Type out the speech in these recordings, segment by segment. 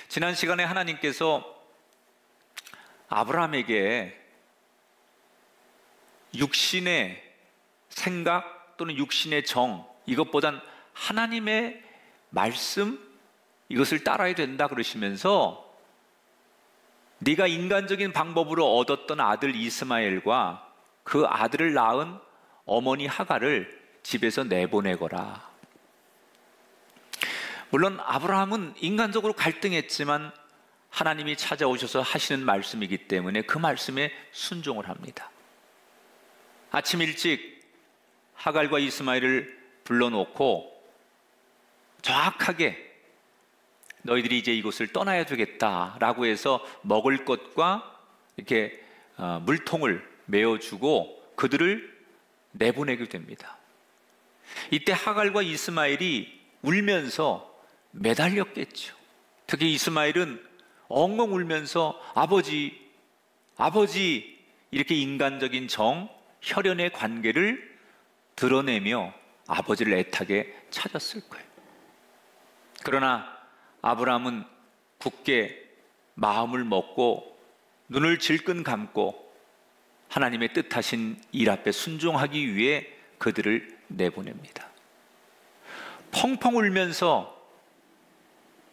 지난 시간에 하나님께서 아브라함에게 육신의 생각 또는 육신의 정, 이것보단 하나님의 말씀, 이것을 따라야 된다 그러시면서 네가 인간적인 방법으로 얻었던 아들 이스마엘과 그 아들을 낳은 어머니 하갈을 집에서 내보내거라. 물론 아브라함은 인간적으로 갈등했지만 하나님이 찾아오셔서 하시는 말씀이기 때문에 그 말씀에 순종을 합니다. 아침 일찍 하갈과 이스마엘을 불러놓고 정확하게 너희들이 이제 이곳을 떠나야 되겠다라고 해서 먹을 것과 이렇게 물통을 메어주고 그들을 내보내게 됩니다. 이때 하갈과 이스마엘이 울면서 매달렸겠죠. 특히 이스마엘은 엉엉 울면서 아버지, 아버지, 이렇게 인간적인 정, 혈연의 관계를 드러내며 아버지를 애타게 찾았을 거예요. 그러나 아브라함은 굳게 마음을 먹고 눈을 질끈 감고 하나님의 뜻하신 일 앞에 순종하기 위해 그들을 내보냅니다. 펑펑 울면서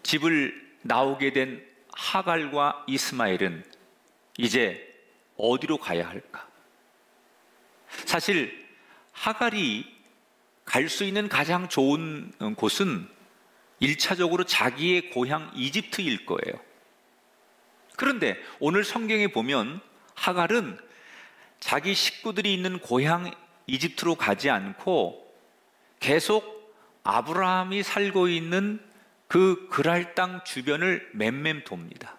집을 나오게 된 하갈과 이스마엘은 이제 어디로 가야 할까? 사실 하갈이 갈 수 있는 가장 좋은 곳은 1차적으로 자기의 고향 이집트일 거예요. 그런데 오늘 성경에 보면 하갈은 자기 식구들이 있는 고향 이집트로 가지 않고 계속 아브라함이 살고 있는 그 그랄 땅 주변을 맴맴 돕니다.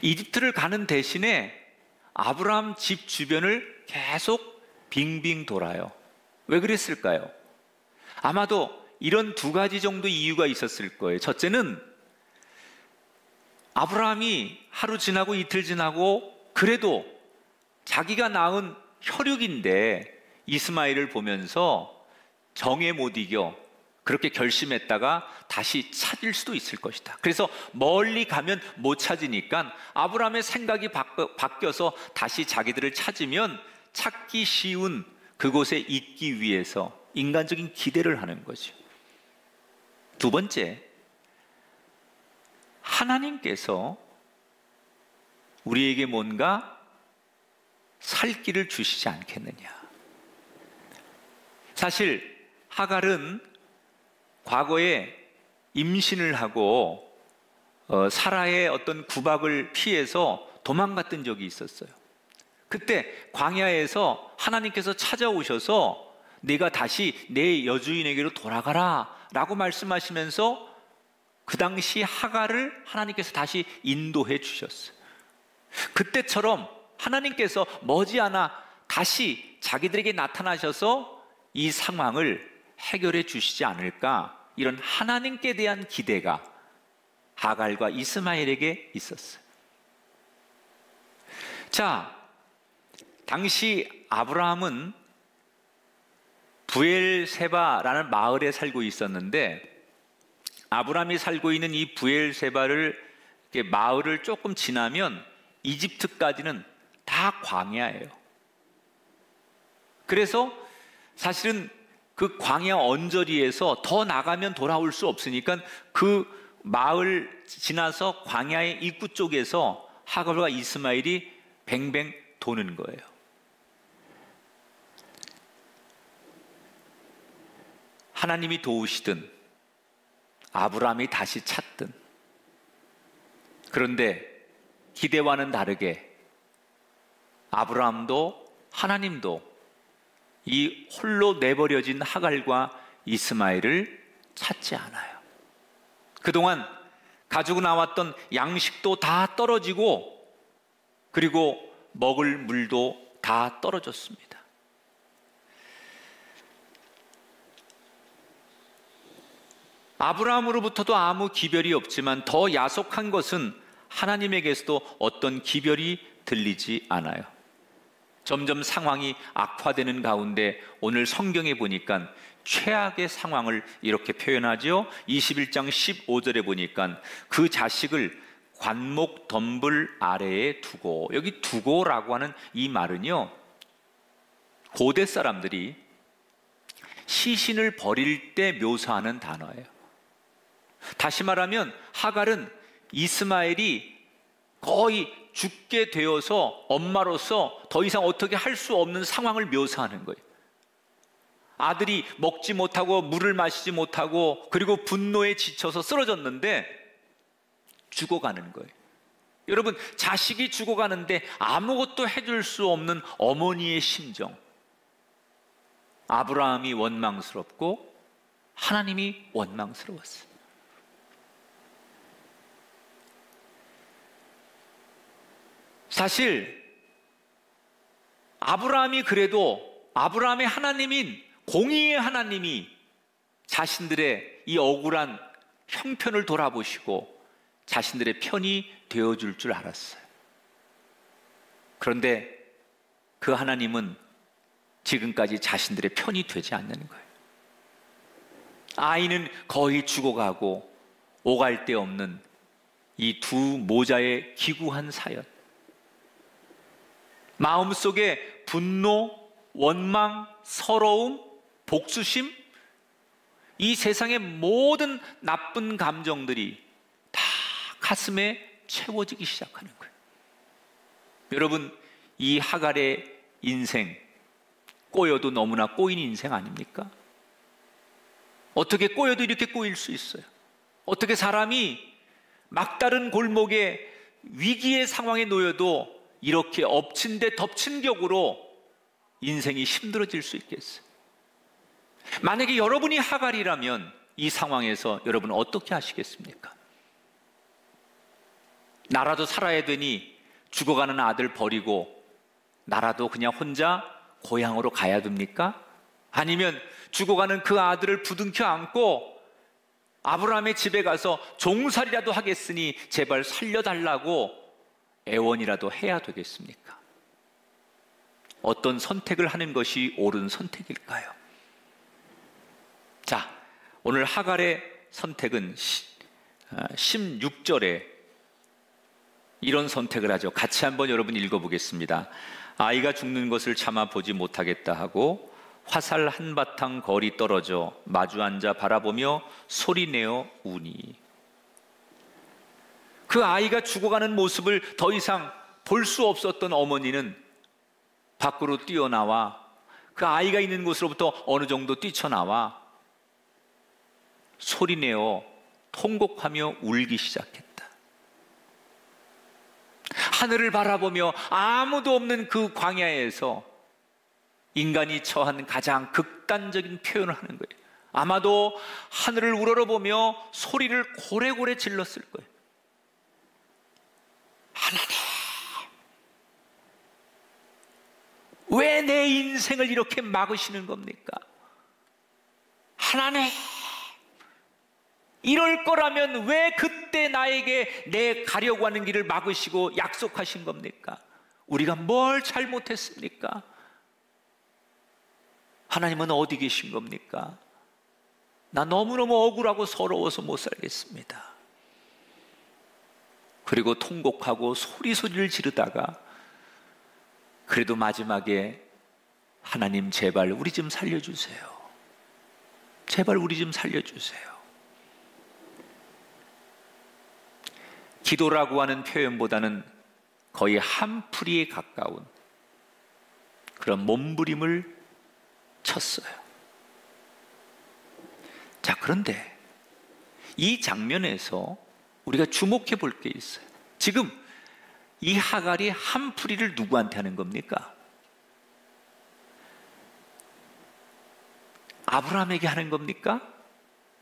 이집트를 가는 대신에 아브라함 집 주변을 계속 빙빙 돌아요. 왜 그랬을까요? 아마도 이런 두 가지 정도 이유가 있었을 거예요. 첫째는 아브라함이 하루 지나고 이틀 지나고 그래도 자기가 낳은 혈육인데 이스마엘을 보면서 정에 못 이겨 그렇게 결심했다가 다시 찾을 수도 있을 것이다. 그래서 멀리 가면 못 찾으니까 아브라함의 생각이 바뀌어서 다시 자기들을 찾으면 찾기 쉬운 그곳에 있기 위해서 인간적인 기대를 하는 거죠. 두 번째, 하나님께서 우리에게 뭔가 살 길을 주시지 않겠느냐. 사실 하갈은 과거에 임신을 하고 사라의 어떤 구박을 피해서 도망갔던 적이 있었어요. 그때 광야에서 하나님께서 찾아오셔서 네가 다시 내 여주인에게로 돌아가라 라고 말씀하시면서 그 당시 하갈을 하나님께서 다시 인도해 주셨어요. 그때처럼 하나님께서 머지않아 다시 자기들에게 나타나셔서 이 상황을 해결해 주시지 않을까, 이런 하나님께 대한 기대가 하갈과 이스마엘에게 있었어요. 자, 당시 아브라함은 부엘세바라는 마을에 살고 있었는데 아브라함이 살고 있는 이 부엘세바를 마을을 조금 지나면 이집트까지는 다 광야예요. 그래서 사실은 그 광야 언저리에서 더 나가면 돌아올 수 없으니까 그 마을 지나서 광야의 입구 쪽에서 하갈과 이스마엘이 뱅뱅 도는 거예요. 하나님이 도우시든 아브라함이 다시 찾든, 그런데 기대와는 다르게 아브라함도 하나님도 이 홀로 내버려진 하갈과 이스마엘을 찾지 않아요. 그동안 가지고 나왔던 양식도 다 떨어지고 그리고 먹을 물도 다 떨어졌습니다. 아브라함으로부터도 아무 기별이 없지만 더 야속한 것은 하나님에게서도 어떤 기별이 들리지 않아요. 점점 상황이 악화되는 가운데 오늘 성경에 보니까 최악의 상황을 이렇게 표현하죠. 21장 15절에 보니까 그 자식을 관목 덤불 아래에 두고, 여기 두고라고 하는 이 말은요, 고대 사람들이 시신을 버릴 때 묘사하는 단어예요. 다시 말하면 하갈은 이스마엘이 거의 죽게 되어서 엄마로서 더 이상 어떻게 할 수 없는 상황을 묘사하는 거예요. 아들이 먹지 못하고 물을 마시지 못하고 그리고 분노에 지쳐서 쓰러졌는데 죽어가는 거예요. 여러분, 자식이 죽어가는데 아무것도 해줄 수 없는 어머니의 심정. 아브라함이 원망스럽고 하나님이 원망스러웠어요. 사실 아브라함이 그래도 아브라함의 하나님인 공의의 하나님이 자신들의 이 억울한 형편을 돌아보시고 자신들의 편이 되어줄 줄 알았어요. 그런데 그 하나님은 지금까지 자신들의 편이 되지 않는 거예요. 아이는 거의 죽어가고 오갈 데 없는 이 두 모자의 기구한 사연. 마음속에 분노, 원망, 서러움, 복수심, 이 세상의 모든 나쁜 감정들이 다 가슴에 채워지기 시작하는 거예요. 여러분, 이 하갈의 인생, 꼬여도 너무나 꼬인 인생 아닙니까? 어떻게 꼬여도 이렇게 꼬일 수 있어요? 어떻게 사람이 막다른 골목에 위기의 상황에 놓여도 이렇게 엎친 데 덮친 격으로 인생이 힘들어질 수 있겠어요? 만약에 여러분이 하갈이라면 이 상황에서 여러분은 어떻게 하시겠습니까? 나라도 살아야 되니 죽어가는 아들 버리고 나라도 그냥 혼자 고향으로 가야 됩니까? 아니면 죽어가는 그 아들을 부둥켜 안고 아브라함의 집에 가서 종살이라도 하겠으니 제발 살려달라고 애원이라도 해야 되겠습니까? 어떤 선택을 하는 것이 옳은 선택일까요? 자, 오늘 하갈의 선택은 16절에 이런 선택을 하죠. 같이 한번 여러분 읽어보겠습니다. 아이가 죽는 것을 참아 보지 못하겠다 하고 화살 한바탕 거리 떨어져 마주 앉아 바라보며 소리내어 우니. 그 아이가 죽어가는 모습을 더 이상 볼 수 없었던 어머니는 밖으로 뛰어나와 그 아이가 있는 곳으로부터 어느 정도 뛰쳐나와 소리내어 통곡하며 울기 시작했다. 하늘을 바라보며 아무도 없는 그 광야에서 인간이 처한 가장 극단적인 표현을 하는 거예요. 아마도 하늘을 우러러보며 소리를 고래고래 질렀을 거예요. 하나님, 왜 내 인생을 이렇게 막으시는 겁니까? 하나님, 이럴 거라면 왜 그때 나에게 내 가려고 하는 길을 막으시고 약속하신 겁니까? 우리가 뭘 잘못했습니까? 하나님은 어디 계신 겁니까? 나 너무너무 억울하고 서러워서 못 살겠습니다. 그리고 통곡하고 소리를 지르다가 그래도 마지막에 하나님 제발 우리 좀 살려주세요. 제발 우리 좀 살려주세요. 기도라고 하는 표현보다는 거의 한풀이에 가까운 그런 몸부림을 쳤어요. 자, 그런데 이 장면에서 우리가 주목해 볼 게 있어요. 지금 이 하갈이 한풀이를 누구한테 하는 겁니까? 아브라함에게 하는 겁니까?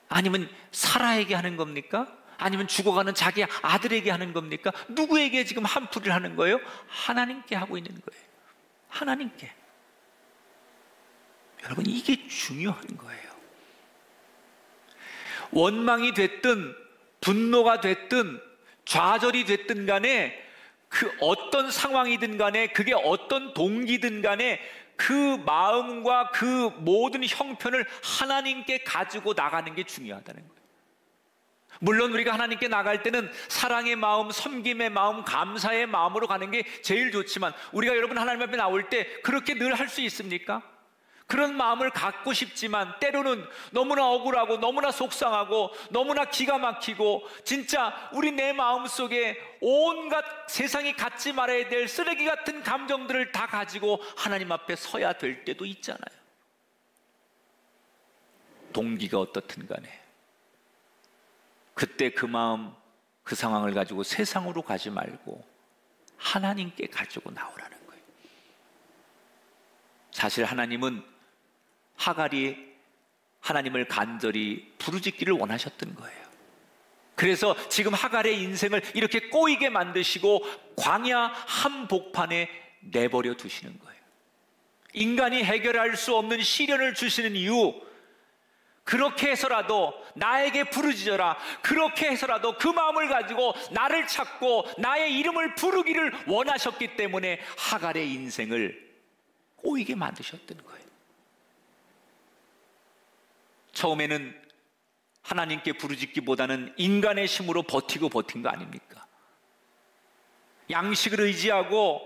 아니면 사라에게 하는 겁니까? 아니면 죽어가는 자기 아들에게 하는 겁니까? 누구에게 지금 한풀이를 하는 거예요? 하나님께 하고 있는 거예요. 하나님께. 여러분, 이게 중요한 거예요. 원망이 됐든 분노가 됐든 좌절이 됐든 간에 그 어떤 상황이든 간에 그게 어떤 동기든 간에 그 마음과 그 모든 형편을 하나님께 가지고 나가는 게 중요하다는 거예요. 물론 우리가 하나님께 나갈 때는 사랑의 마음, 섬김의 마음, 감사의 마음으로 가는 게 제일 좋지만 우리가 여러분 하나님 앞에 나올 때 그렇게 늘 할 수 있습니까? 그런 마음을 갖고 싶지만 때로는 너무나 억울하고 너무나 속상하고 너무나 기가 막히고 진짜 우리 내 마음속에 온갖 세상이 갖지 말아야 될 쓰레기 같은 감정들을 다 가지고 하나님 앞에 서야 될 때도 있잖아요. 동기가 어떻든 간에 그때 그 마음, 그 상황을 가지고 세상으로 가지 말고 하나님께 가지고 나오라는 거예요. 사실 하나님은 하갈이 하나님을 간절히 부르짖기를 원하셨던 거예요. 그래서 지금 하갈의 인생을 이렇게 꼬이게 만드시고 광야 한복판에 내버려 두시는 거예요. 인간이 해결할 수 없는 시련을 주시는 이유, 그렇게 해서라도 나에게 부르짖어라, 그렇게 해서라도 그 마음을 가지고 나를 찾고 나의 이름을 부르기를 원하셨기 때문에 하갈의 인생을 꼬이게 만드셨던 거예요. 처음에는 하나님께 부르짖기보다는 인간의 힘으로 버틴 거 아닙니까? 양식을 의지하고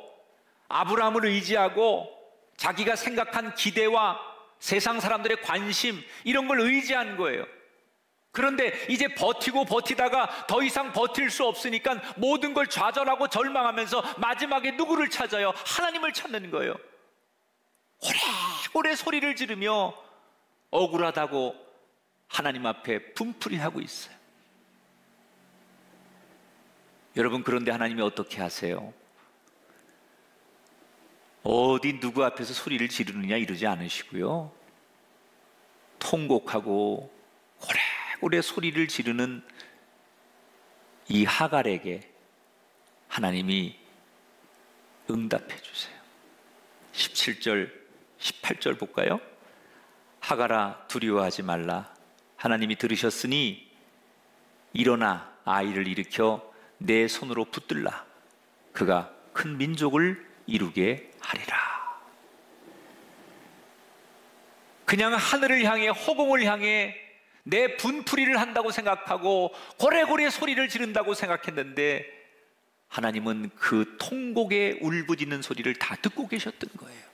아브라함을 의지하고 자기가 생각한 기대와 세상 사람들의 관심 이런 걸 의지한 거예요. 그런데 이제 버티다가 더 이상 버틸 수 없으니까 모든 걸 좌절하고 절망하면서 마지막에 누구를 찾아요? 하나님을 찾는 거예요. 오래 소리를 지르며 억울하다고 하나님 앞에 분풀이하고 있어요. 여러분, 그런데 하나님이 어떻게 하세요? 어디 누구 앞에서 소리를 지르느냐 이러지 않으시고요, 통곡하고 오래 소리를 지르는 이 하갈에게 하나님이 응답해 주세요. 17절 18절 볼까요? 하갈아, 두려워하지 말라. 하나님이 들으셨으니 일어나 아이를 일으켜 내 손으로 붙들라. 그가 큰 민족을 이루게 하리라. 그냥 하늘을 향해, 허공을 향해 내 분풀이를 한다고 생각하고 고래고래 소리를 지른다고 생각했는데 하나님은 그 통곡의 울부짖는 소리를 다 듣고 계셨던 거예요.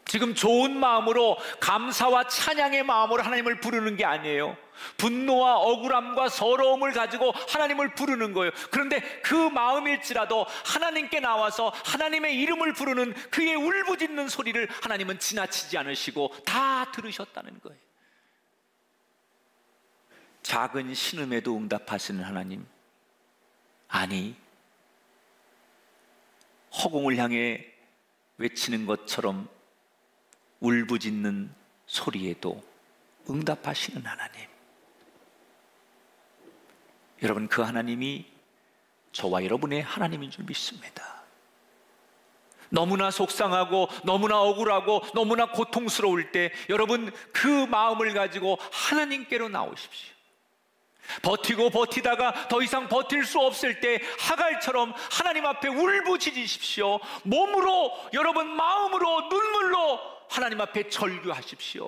지금 좋은 마음으로, 감사와 찬양의 마음으로 하나님을 부르는 게 아니에요. 분노와 억울함과 서러움을 가지고 하나님을 부르는 거예요. 그런데 그 마음일지라도 하나님께 나와서 하나님의 이름을 부르는 그의 울부짖는 소리를 하나님은 지나치지 않으시고 다 들으셨다는 거예요. 작은 신음에도 응답하시는 하나님, 아니 허공을 향해 외치는 것처럼 울부짖는 소리에도 응답하시는 하나님, 여러분, 그 하나님이 저와 여러분의 하나님인 줄 믿습니다. 너무나 속상하고 너무나 억울하고 너무나 고통스러울 때 여러분 그 마음을 가지고 하나님께로 나오십시오. 버티다가 더 이상 버틸 수 없을 때 하갈처럼 하나님 앞에 울부짖으십시오. 몸으로, 여러분 마음으로, 눈물로 하나님 앞에 절규하십시오.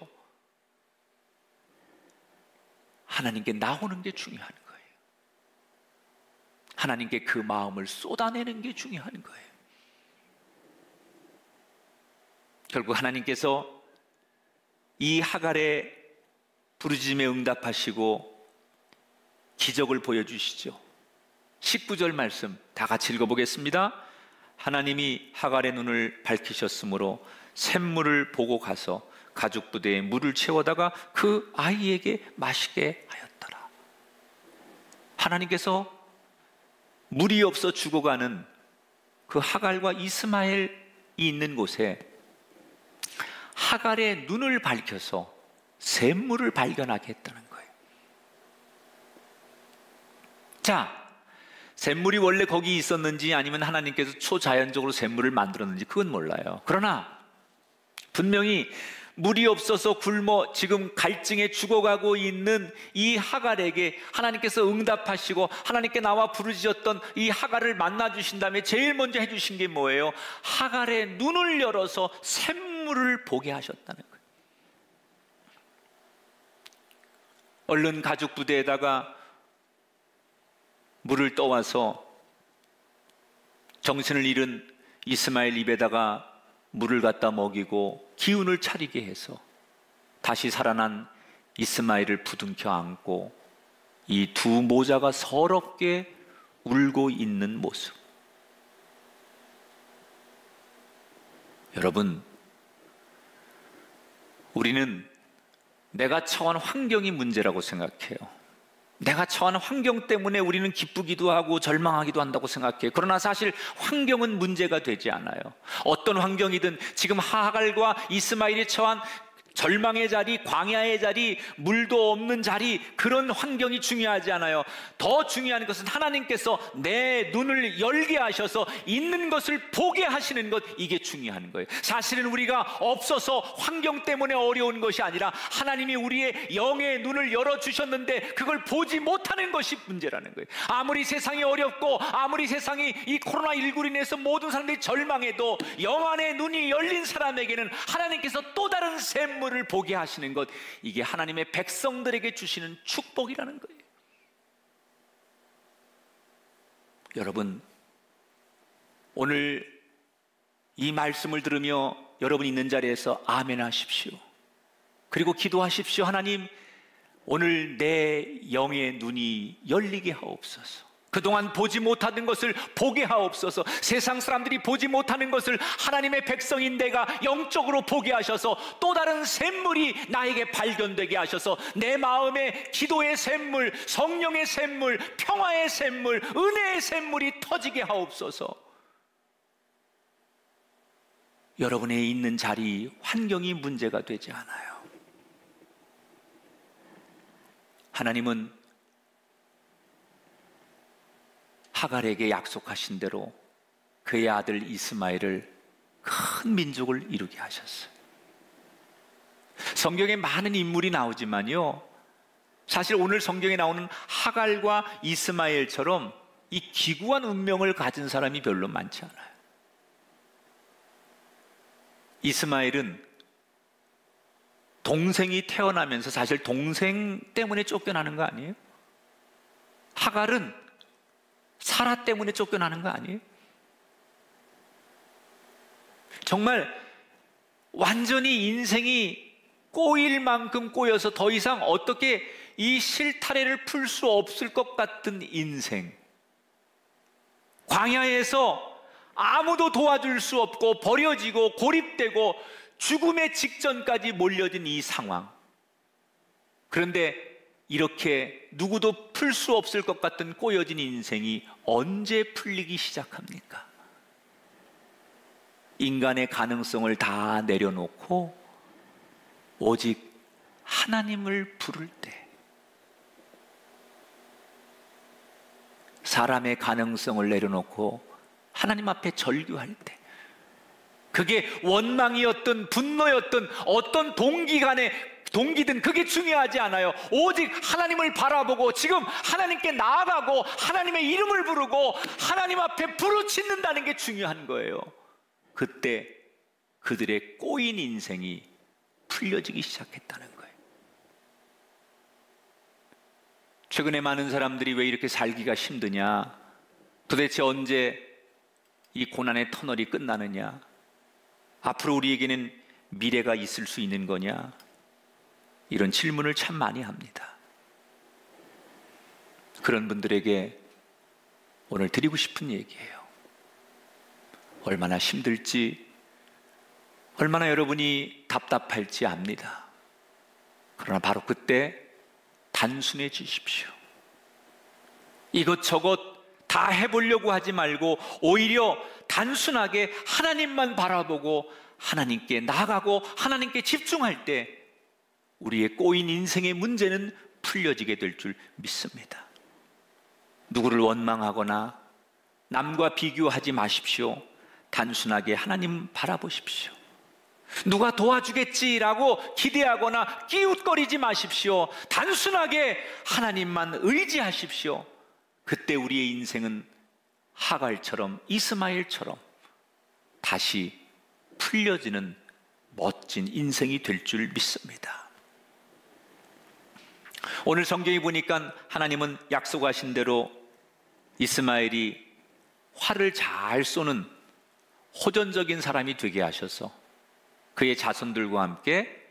하나님께 나오는 게 중요한 거예요. 하나님께 그 마음을 쏟아내는 게 중요한 거예요. 결국 하나님께서 이 하갈의 부르짖음에 응답하시고 기적을 보여주시죠. 19절 말씀 다 같이 읽어보겠습니다. 하나님이 하갈의 눈을 밝히셨으므로 샘물을 보고 가서 가죽 부대에 물을 채워다가 그 아이에게 마시게 하였더라. 하나님께서 물이 없어 죽어가는 그 하갈과 이스마엘이 있는 곳에 하갈의 눈을 밝혀서 샘물을 발견하게 했다는 거예요. 자, 샘물이 원래 거기 있었는지 아니면 하나님께서 초자연적으로 샘물을 만들었는지 그건 몰라요. 그러나 분명히 물이 없어서 굶어 지금 갈증에 죽어가고 있는 이 하갈에게 하나님께서 응답하시고 하나님께 나와 부르짖었던 이 하갈을 만나주신 다음에 제일 먼저 해주신 게 뭐예요? 하갈의 눈을 열어서 샘물을 보게 하셨다는 거예요. 얼른 가죽 부대에다가 물을 떠와서 정신을 잃은 이스마엘 입에다가 물을 갖다 먹이고 기운을 차리게 해서 다시 살아난 이스마엘을 부둥켜 안고 이 두 모자가 서럽게 울고 있는 모습. 여러분, 우리는 내가 처한 환경이 문제라고 생각해요. 내가 처한 환경 때문에 우리는 기쁘기도 하고 절망하기도 한다고 생각해요. 그러나 사실 환경은 문제가 되지 않아요. 어떤 환경이든 지금 하갈과 이스마엘이 처한 절망의 자리, 광야의 자리, 물도 없는 자리, 그런 환경이 중요하지 않아요. 더 중요한 것은 하나님께서 내 눈을 열게 하셔서 있는 것을 보게 하시는 것, 이게 중요한 거예요. 사실은 우리가 없어서 환경 때문에 어려운 것이 아니라 하나님이 우리의 영의 눈을 열어주셨는데 그걸 보지 못하는 것이 문제라는 거예요. 아무리 세상이 어렵고 아무리 세상이 이 코로나19로 인해서 모든 사람들이 절망해도 영 안의 눈이 열린 사람에게는 하나님께서 또 다른 샘물을 보게 하시는 것, 이게 하나님의 백성들에게 주시는 축복이라는 거예요. 여러분, 오늘 이 말씀을 들으며 여러분 있는 자리에서 아멘 하십시오. 그리고 기도하십시오. 하나님, 오늘 내 영의 눈이 열리게 하옵소서. 그동안 보지 못하는 것을 보게 하옵소서. 세상 사람들이 보지 못하는 것을 하나님의 백성인 내가 영적으로 보게 하셔서 또 다른 샘물이 나에게 발견되게 하셔서 내 마음에 기도의 샘물, 성령의 샘물, 평화의 샘물, 은혜의 샘물이 터지게 하옵소서. 여러분의 있는 자리, 환경이 문제가 되지 않아요. 하나님은 하갈에게 약속하신 대로 그의 아들 이스마엘을 큰 민족을 이루게 하셨어요. 성경에 많은 인물이 나오지만요, 사실 오늘 성경에 나오는 하갈과 이스마엘처럼 이 기구한 운명을 가진 사람이 별로 많지 않아요. 이스마엘은 동생이 태어나면서 사실 동생 때문에 쫓겨나는 거 아니에요? 하갈은 사라 때문에 쫓겨나는 거 아니에요? 정말 완전히 인생이 꼬일 만큼 꼬여서 더 이상 어떻게 이 실타래를 풀 수 없을 것 같은 인생, 광야에서 아무도 도와줄 수 없고 버려지고 고립되고 죽음의 직전까지 몰려든 이 상황. 그런데 이렇게 누구도 풀 수 없을 것 같은 꼬여진 인생이 언제 풀리기 시작합니까? 인간의 가능성을 다 내려놓고 오직 하나님을 부를 때, 사람의 가능성을 내려놓고 하나님 앞에 절규할 때, 그게 원망이었든 분노였든 어떤 동기든 그게 중요하지 않아요. 오직 하나님을 바라보고 지금 하나님께 나아가고 하나님의 이름을 부르고 하나님 앞에 부르짖는다는 게 중요한 거예요. 그때 그들의 꼬인 인생이 풀려지기 시작했다는 거예요. 최근에 많은 사람들이 왜 이렇게 살기가 힘드냐, 도대체 언제 이 고난의 터널이 끝나느냐, 앞으로 우리에게는 미래가 있을 수 있는 거냐, 이런 질문을 참 많이 합니다. 그런 분들에게 오늘 드리고 싶은 얘기예요. 얼마나 힘들지, 얼마나 여러분이 답답할지 압니다. 그러나 바로 그때 단순해지십시오. 이것저것 다 해보려고 하지 말고 오히려 단순하게 하나님만 바라보고 하나님께 나아가고 하나님께 집중할 때 우리의 꼬인 인생의 문제는 풀려지게 될 줄 믿습니다. 누구를 원망하거나 남과 비교하지 마십시오. 단순하게 하나님 바라보십시오. 누가 도와주겠지라고 기대하거나 끼웃거리지 마십시오. 단순하게 하나님만 의지하십시오. 그때 우리의 인생은 하갈처럼, 이스마엘처럼 다시 풀려지는 멋진 인생이 될 줄 믿습니다. 오늘 성경에 보니까 하나님은 약속하신 대로 이스마엘이 활을 잘 쏘는 호전적인 사람이 되게 하셔서 그의 자손들과 함께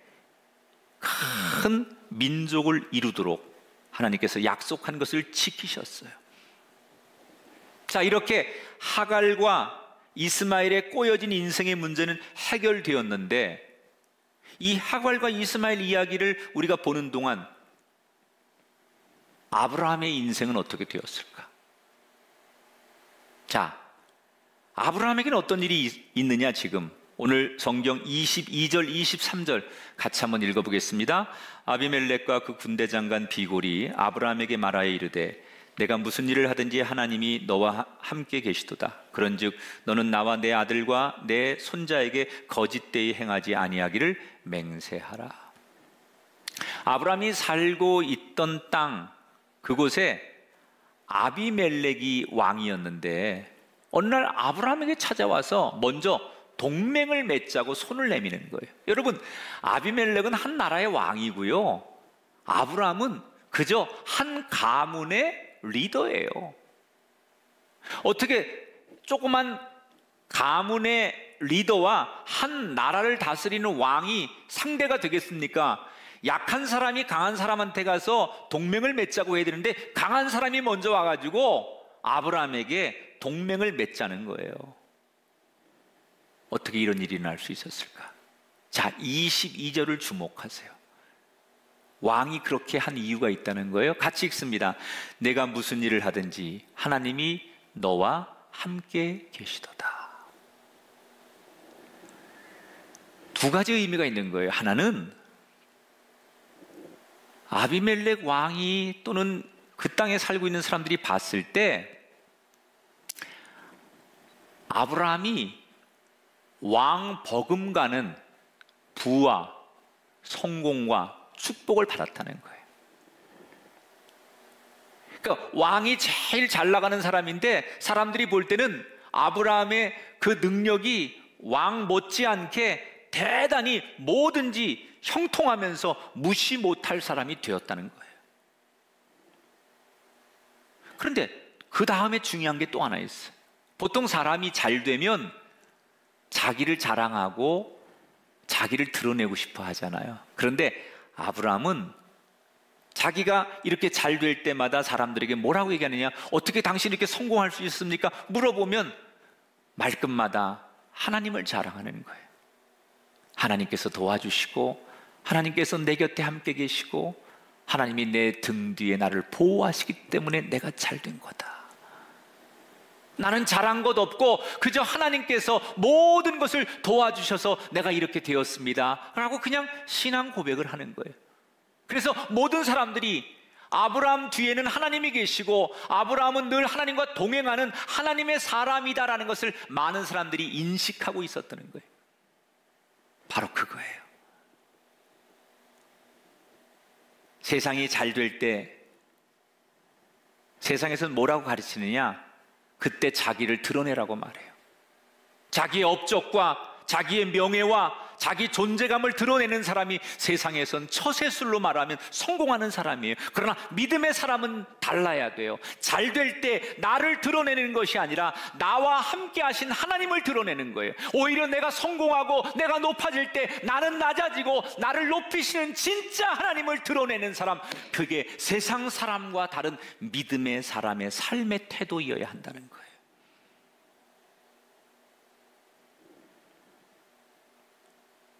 큰 민족을 이루도록 하나님께서 약속한 것을 지키셨어요. 자, 이렇게 하갈과 이스마엘의 꼬여진 인생의 문제는 해결되었는데, 이 하갈과 이스마엘 이야기를 우리가 보는 동안 아브라함의 인생은 어떻게 되었을까? 자, 아브라함에게는 어떤 일이 있느냐? 지금 오늘 성경 22절 23절 같이 한번 읽어보겠습니다. 아비멜렉과 그 군대 장관 비골이 아브라함에게 말하여 이르되 내가 무슨 일을 하든지 하나님이 너와 함께 계시도다. 그런즉 너는 나와 내 아들과 내 손자에게 거짓되이 행하지 아니하기를 맹세하라. 아브라함이 살고 있던 땅, 그곳에 아비멜렉이 왕이었는데 어느 날 아브라함에게 찾아와서 먼저 동맹을 맺자고 손을 내미는 거예요. 여러분, 아비멜렉은 한 나라의 왕이고요, 아브라함은 그저 한 가문의 리더예요. 어떻게 조그만 가문의 리더와 한 나라를 다스리는 왕이 상대가 되겠습니까? 약한 사람이 강한 사람한테 가서 동맹을 맺자고 해야 되는데 강한 사람이 먼저 와가지고 아브라함에게 동맹을 맺자는 거예요. 어떻게 이런 일이 날 수 있었을까? 자, 22절을 주목하세요. 왕이 그렇게 한 이유가 있다는 거예요. 같이 읽습니다. 내가 무슨 일을 하든지 하나님이 너와 함께 계시도다. 두 가지 의미가 있는 거예요. 하나는 아비멜렉 왕이 또는 그 땅에 살고 있는 사람들이 봤을 때 아브라함이 왕 버금가는 부와 성공과 축복을 받았다는 거예요. 그러니까 왕이 제일 잘 나가는 사람인데 사람들이 볼 때는 아브라함의 그 능력이 왕 못지않게 대단히 뭐든지 형통하면서 무시 못할 사람이 되었다는 거예요. 그런데 그 다음에 중요한 게 또 하나 있어요. 보통 사람이 잘 되면 자기를 자랑하고 자기를 드러내고 싶어 하잖아요. 그런데 아브라함은 자기가 이렇게 잘 될 때마다 사람들에게 뭐라고 얘기하느냐? 어떻게 당신이 이렇게 성공할 수 있습니까? 물어보면 말끝마다 하나님을 자랑하는 거예요. 하나님께서 도와주시고 하나님께서 내 곁에 함께 계시고 하나님이 내 등 뒤에 나를 보호하시기 때문에 내가 잘 된 거다. 나는 잘한 것 없고 그저 하나님께서 모든 것을 도와주셔서 내가 이렇게 되었습니다 라고 그냥 신앙 고백을 하는 거예요. 그래서 모든 사람들이 아브라함 뒤에는 하나님이 계시고 아브라함은 늘 하나님과 동행하는 하나님의 사람이다라는 것을 많은 사람들이 인식하고 있었다는 거예요. 바로 그거예요. 세상이 잘 될 때 세상에서는 뭐라고 가르치느냐? 그때 자기를 드러내라고 말해요. 자기의 업적과 자기의 명예와 자기 존재감을 드러내는 사람이 세상에선 처세술로 말하면 성공하는 사람이에요. 그러나 믿음의 사람은 달라야 돼요. 잘 될 때 나를 드러내는 것이 아니라 나와 함께 하신 하나님을 드러내는 거예요. 오히려 내가 성공하고 내가 높아질 때 나는 낮아지고 나를 높이시는 진짜 하나님을 드러내는 사람, 그게 세상 사람과 다른 믿음의 사람의 삶의 태도이어야 한다는 거예요.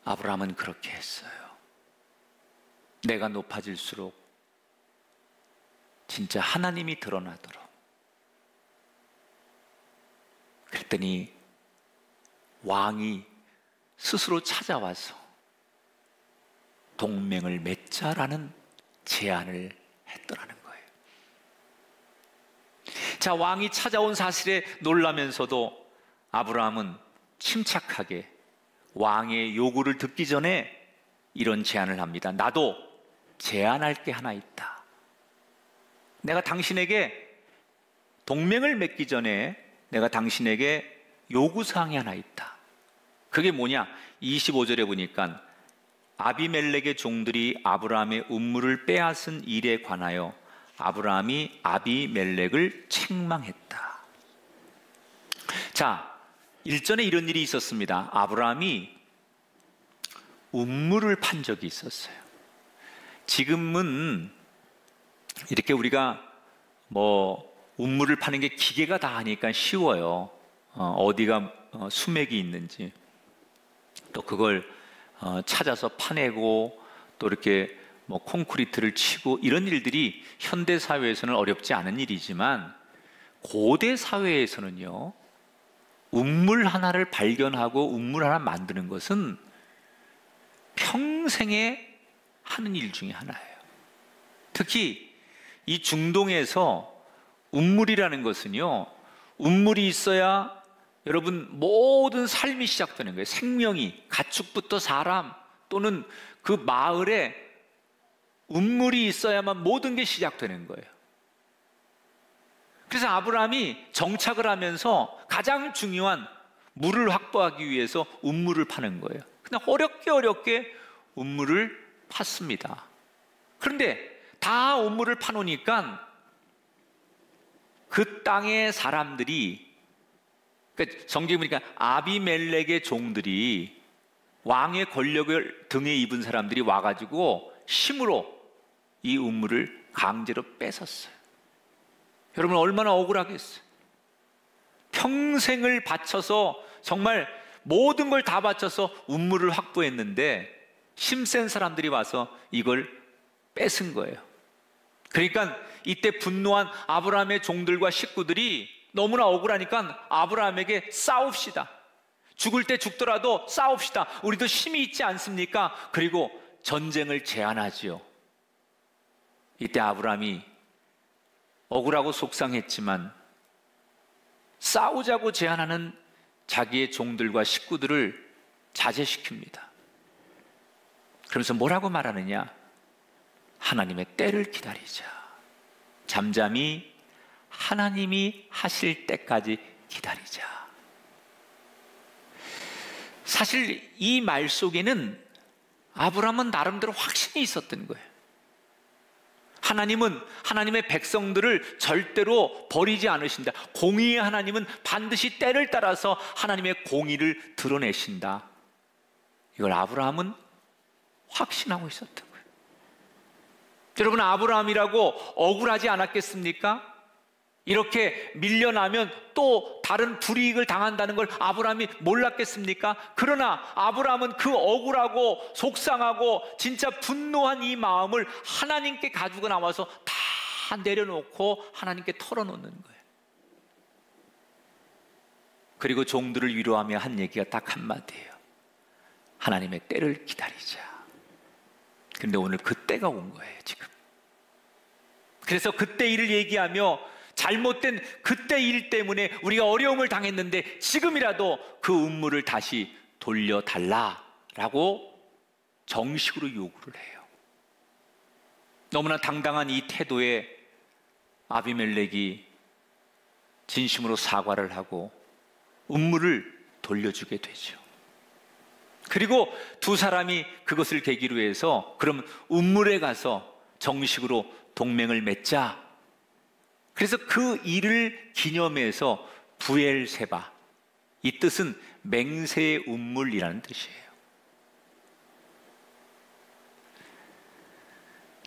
아브라함은 그렇게 했어요. 내가 높아질수록 진짜 하나님이 드러나도록. 그랬더니 왕이 스스로 찾아와서 동맹을 맺자라는 제안을 했더라는 거예요. 자, 왕이 찾아온 사실에 놀라면서도 아브라함은 침착하게 왕의 요구를 듣기 전에 이런 제안을 합니다. 나도 제안할 게 하나 있다. 내가 당신에게 동맹을 맺기 전에 내가 당신에게 요구사항이 하나 있다. 그게 뭐냐? 25절에 보니까 아비멜렉의 종들이 아브라함의 음물을 빼앗은 일에 관하여 아브라함이 아비멜렉을 책망했다. 자, 일전에 이런 일이 있었습니다. 아브라함이 음물을 판 적이 있었어요. 지금은 이렇게 우리가 음물을 파는 게 기계가 다 하니까 쉬워요. 어디가 수맥이 있는지 또 그걸 찾아서 파내고 또 이렇게 콘크리트를 치고 이런 일들이 현대 사회에서는 어렵지 않은 일이지만 고대 사회에서는요, 음물 하나를 발견하고 음물 하나 만드는 것은 평생에 하는 일 중에 하나예요. 특히 이 중동에서 음물이라는 것은요, 음물이 있어야 여러분 모든 삶이 시작되는 거예요. 생명이, 가축부터 사람 또는 그 마을에 음물이 있어야만 모든 게 시작되는 거예요. 그래서 아브라함이 정착을 하면서 가장 중요한 물을 확보하기 위해서 음물을 파는 거예요. 그냥 어렵게 음물을 팠습니다. 그런데 다 음물을 파놓으니까 그 땅의 사람들이, 그러니까 성경에 보니까 아비멜렉의 종들이, 왕의 권력을 등에 입은 사람들이 와가지고 힘으로 이 음물을 강제로 뺏었어요. 여러분 얼마나 억울하겠어요. 평생을 바쳐서 정말 모든 걸 다 바쳐서 음물을 확보했는데 힘센 사람들이 와서 이걸 뺏은 거예요. 그러니까 이때 분노한 아브라함의 종들과 식구들이 너무나 억울하니까 아브라함에게 싸웁시다. 죽을 때 죽더라도 싸웁시다. 우리도 힘이 있지 않습니까? 그리고 전쟁을 제안하지요. 이때 아브라함이 억울하고 속상했지만 싸우자고 제안하는 자기의 종들과 식구들을 자제시킵니다. 그러면서 뭐라고 말하느냐? 하나님의 때를 기다리자. 잠잠히 하나님이 하실 때까지 기다리자. 사실 이 말 속에는 아브라함은 나름대로 확신이 있었던 거예요. 하나님은 하나님의 백성들을 절대로 버리지 않으신다. 공의의 하나님은 반드시 때를 따라서 하나님의 공의를 드러내신다. 이걸 아브라함은 확신하고 있었던 거예요. 여러분, 아브라함이라고 억울하지 않았겠습니까? 이렇게 밀려나면 또 다른 불이익을 당한다는 걸 아브라함이 몰랐겠습니까? 그러나 아브라함은 그 억울하고 속상하고 진짜 분노한 이 마음을 하나님께 가지고 나와서 다 내려놓고 하나님께 털어놓는 거예요. 그리고 종들을 위로하며 한 얘기가 딱 한마디예요. 하나님의 때를 기다리자. 그런데 오늘 그 때가 온 거예요, 지금. 그래서 그때 일을 얘기하며 잘못된 그때 일 때문에 우리가 어려움을 당했는데 지금이라도 그 음물을 다시 돌려달라라고 정식으로 요구를 해요. 너무나 당당한 이 태도에 아비멜렉이 진심으로 사과를 하고 음물을 돌려주게 되죠. 그리고 두 사람이 그것을 계기로 해서 그럼 음물에 가서 정식으로 동맹을 맺자. 그래서 그 일을 기념해서 부엘세바, 이 뜻은 맹세의 음물이라는 뜻이에요.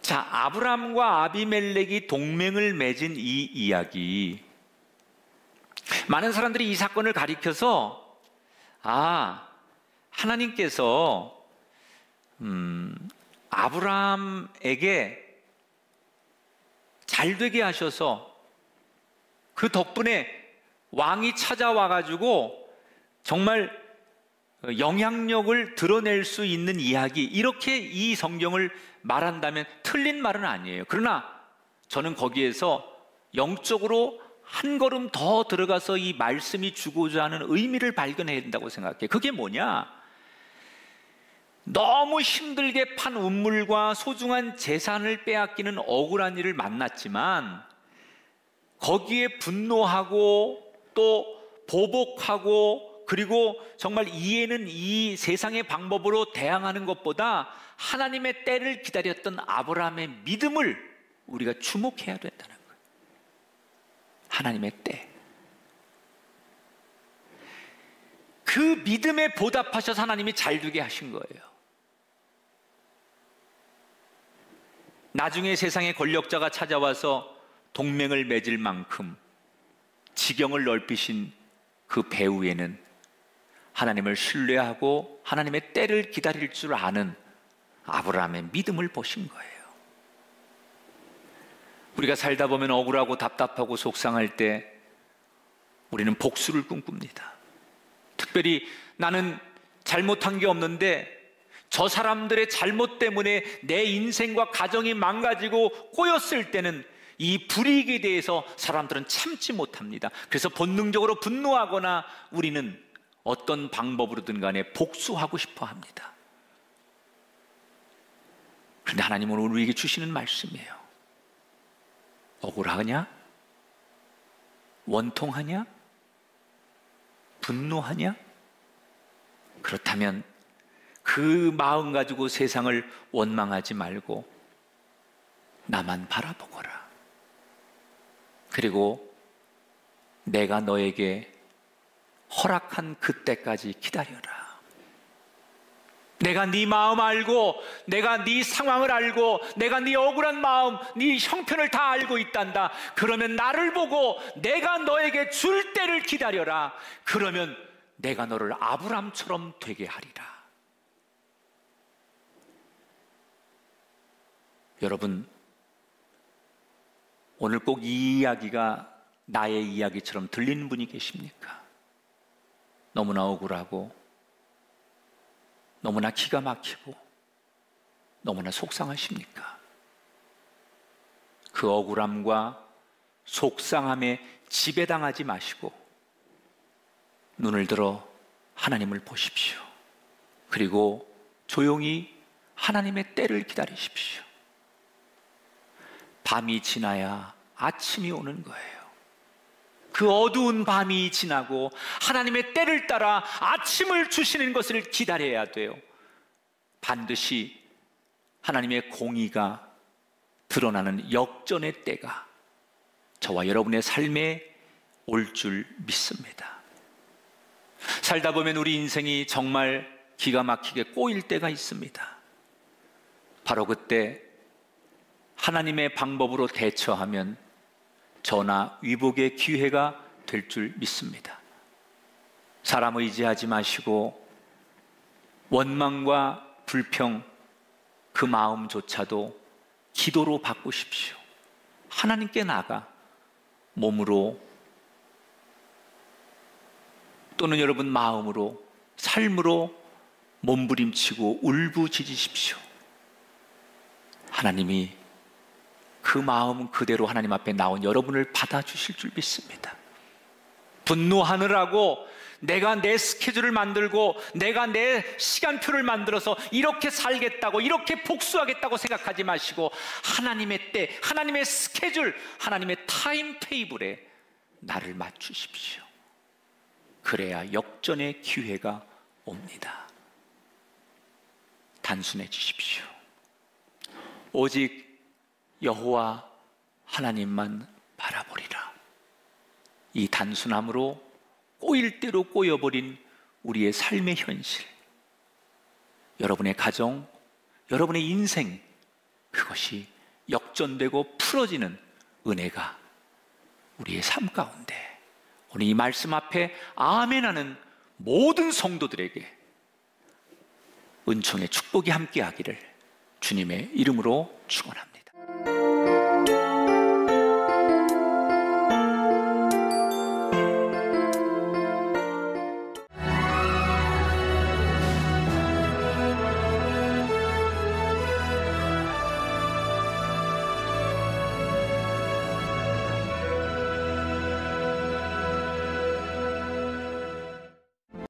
자, 아브람과 아비멜렉이 동맹을 맺은 이 이야기, 많은 사람들이 이 사건을 가리켜서 하나님께서 아브람에게 잘 되게 하셔서 그 덕분에 왕이 찾아와가지고 정말 영향력을 드러낼 수 있는 이야기, 이렇게 이 성경을 말한다면 틀린 말은 아니에요. 그러나 저는 거기에서 영적으로 한 걸음 더 들어가서 이 말씀이 주고자 하는 의미를 발견해야 된다고 생각해요. 그게 뭐냐? 너무 힘들게 판 우물과 소중한 재산을 빼앗기는 억울한 일을 만났지만 거기에 분노하고 또 보복하고 그리고 정말 이해는 이 세상의 방법으로 대항하는 것보다 하나님의 때를 기다렸던 아브라함의 믿음을 우리가 주목해야 된다는 거예요. 하나님의 때. 그 믿음에 보답하셔서 하나님이 잘 두게 하신 거예요. 나중에 세상의 권력자가 찾아와서 동맹을 맺을 만큼 지경을 넓히신 그 배후에는 하나님을 신뢰하고 하나님의 때를 기다릴 줄 아는 아브라함의 믿음을 보신 거예요. 우리가 살다 보면 억울하고 답답하고 속상할 때 우리는 복수를 꿈꿉니다. 특별히 나는 잘못한 게 없는데 저 사람들의 잘못 때문에 내 인생과 가정이 망가지고 꼬였을 때는 이 불이익에 대해서 사람들은 참지 못합니다. 그래서 본능적으로 분노하거나 우리는 어떤 방법으로든 간에 복수하고 싶어 합니다. 그런데 하나님은 우리에게 주시는 말씀이에요. 억울하냐? 원통하냐? 분노하냐? 그렇다면 그 마음 가지고 세상을 원망하지 말고 나만 바라보거라. 그리고 내가 너에게 허락한 그때까지 기다려라. 내가 네 마음 알고 내가 네 상황을 알고 내가 네 억울한 마음, 네 형편을 다 알고 있단다. 그러면 나를 보고 내가 너에게 줄 때를 기다려라. 그러면 내가 너를 아브람처럼 되게 하리라. 여러분, 오늘 꼭 이 이야기가 나의 이야기처럼 들리는 분이 계십니까? 너무나 억울하고 너무나 기가 막히고 너무나 속상하십니까? 그 억울함과 속상함에 지배당하지 마시고 눈을 들어 하나님을 보십시오. 그리고 조용히 하나님의 때를 기다리십시오. 밤이 지나야 아침이 오는 거예요. 그 어두운 밤이 지나고 하나님의 때를 따라 아침을 주시는 것을 기다려야 돼요. 반드시 하나님의 공의가 드러나는 역전의 때가 저와 여러분의 삶에 올 줄 믿습니다. 살다 보면 우리 인생이 정말 기가 막히게 꼬일 때가 있습니다. 바로 그때 하나님의 방법으로 대처하면 전화 위복의 기회가 될 줄 믿습니다. 사람 의지하지 마시고 원망과 불평 그 마음조차도 기도로 바꾸십시오. 하나님께 나가 몸으로 또는 여러분 마음으로 삶으로 몸부림치고 울부짖으십시오. 하나님이 그 마음 그대로 하나님 앞에 나온 여러분을 받아주실 줄 믿습니다. 분노하느라고 내가 내 스케줄을 만들고 내가 내 시간표를 만들어서 이렇게 살겠다고 이렇게 복수하겠다고 생각하지 마시고 하나님의 때, 하나님의 스케줄, 하나님의 타임 테이블에 나를 맞추십시오. 그래야 역전의 기회가 옵니다. 단순해지십시오. 오직 여호와 하나님만 바라보리라. 이 단순함으로 꼬일 대로 꼬여버린 우리의 삶의 현실, 여러분의 가정, 여러분의 인생, 그것이 역전되고 풀어지는 은혜가 우리의 삶 가운데 오늘 이 말씀 앞에 아멘하는 모든 성도들에게 은총의 축복이 함께하기를 주님의 이름으로 축원합니다.